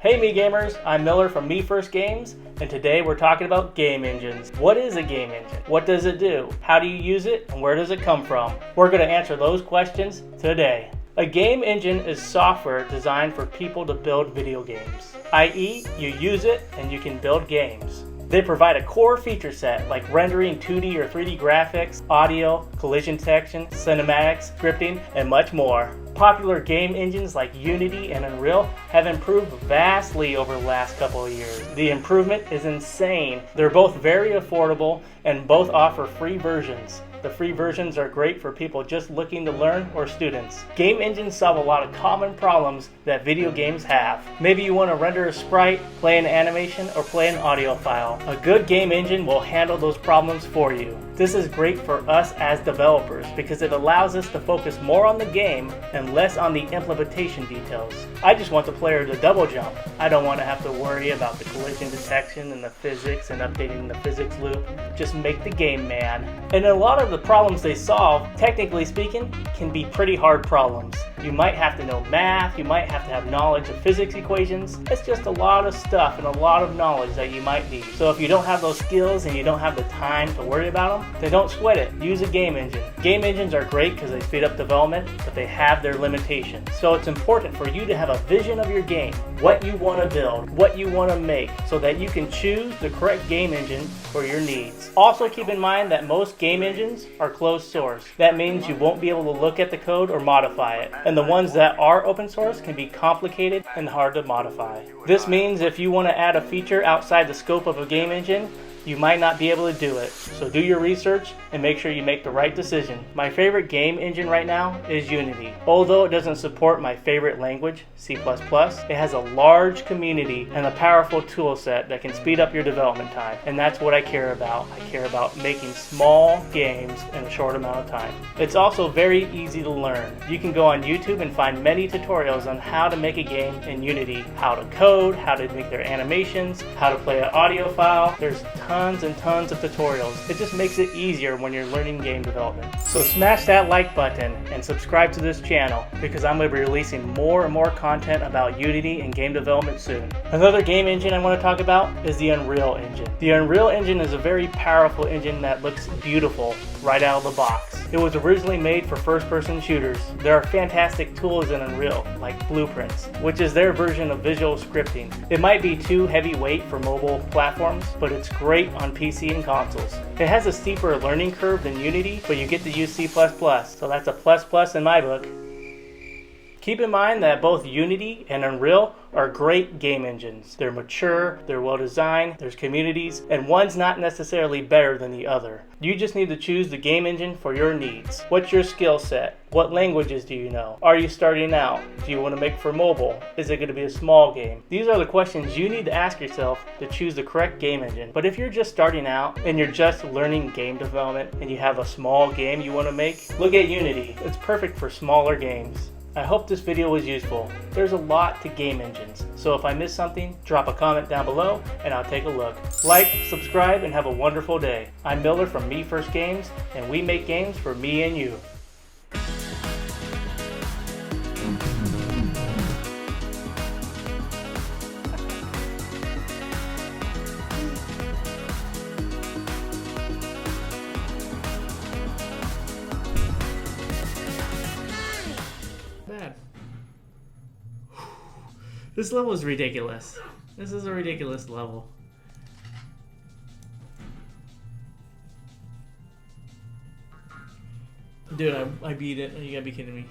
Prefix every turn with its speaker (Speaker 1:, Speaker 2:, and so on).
Speaker 1: Hey Me Gamers, I'm Miller from Me First Games, and today we're talking about game engines. What is a game engine? What does it do? How do you use it? And where does it come from? We're going to answer those questions today. A game engine is software designed for people to build video games, i.e. you use it and you can build games. They provide a core feature set like rendering 2D or 3D graphics, audio, collision detection, cinematics, scripting, and much more. Popular game engines like Unity and Unreal have improved vastly over the last couple of years. The improvement is insane. They're both very affordable and both offer free versions. The free versions are great for people just looking to learn or students. Game engines solve a lot of common problems that video games have. Maybe you want to render a sprite, play an animation, or play an audio file. A good game engine will handle those problems for you. This is great for us as developers because it allows us to focus more on the game and less on the implementation details. I just want the player to double jump. I don't want to have to worry about the collision detection and the physics and updating the physics loop. Just make the game, man. And a lot of the problems they solve, technically speaking, can be pretty hard problems. You might have to know math, you might have to have knowledge of physics equations. It's just a lot of stuff and a lot of knowledge that you might need. So if you don't have those skills and you don't have the time to worry about them, then don't sweat it. Use a game engine. Game engines are great because they speed up development, but they have their limitations. So it's important for you to have a vision of your game, what you want to build, what you want to make, so that you can choose the correct game engine for your needs. Also keep in mind that most game engines are closed source. That means you won't be able to look at the code or modify it. And the ones that are open source can be complicated and hard to modify. This means if you want to add a feature outside the scope of a game engine, you might not be able to do it. So do your research and make sure you make the right decision. My favorite game engine right now is Unity. Although it doesn't support my favorite language, C++, it has a large community and a powerful tool set that can speed up your development time. And that's what I care about. I care about making small games in a short amount of time. It's also very easy to learn. You can go on YouTube and find many tutorials on how to make a game in Unity, how to code, how to make their animations, how to play an audio file. There's tons and tons of tutorials. It just makes it easier when you're learning game development. So smash that like button and subscribe to this channel because I'm going to be releasing more and more content about Unity and game development soon. Another game engine I want to talk about is the Unreal Engine. The Unreal Engine is a very powerful engine that looks beautiful right out of the box. It was originally made for first-person shooters. There are fantastic tools in Unreal, like Blueprints, which is their version of visual scripting. It might be too heavyweight for mobile platforms, but it's great on PC and consoles. It has a steeper learning curve than Unity, but you get to use C++, so that's a plus in my book. Keep in mind that both Unity and Unreal are great game engines. They're mature, they're well designed, there's communities, and one's not necessarily better than the other. You just need to choose the game engine for your needs. What's your skill set? What languages do you know? Are you starting out? Do you want to make for mobile? Is it going to be a small game? These are the questions you need to ask yourself to choose the correct game engine. But if you're just starting out and you're just learning game development and you have a small game you want to make, look at Unity. It's perfect for smaller games. I hope this video was useful. There's a lot to game engines, so if I missed something, drop a comment down below and I'll take a look. Like, subscribe, and have a wonderful day. I'm Miller from Me First Games, and we make games for me and you. Bad. This level is ridiculous. This is a ridiculous level. Dude, I beat it. You gotta be kidding me.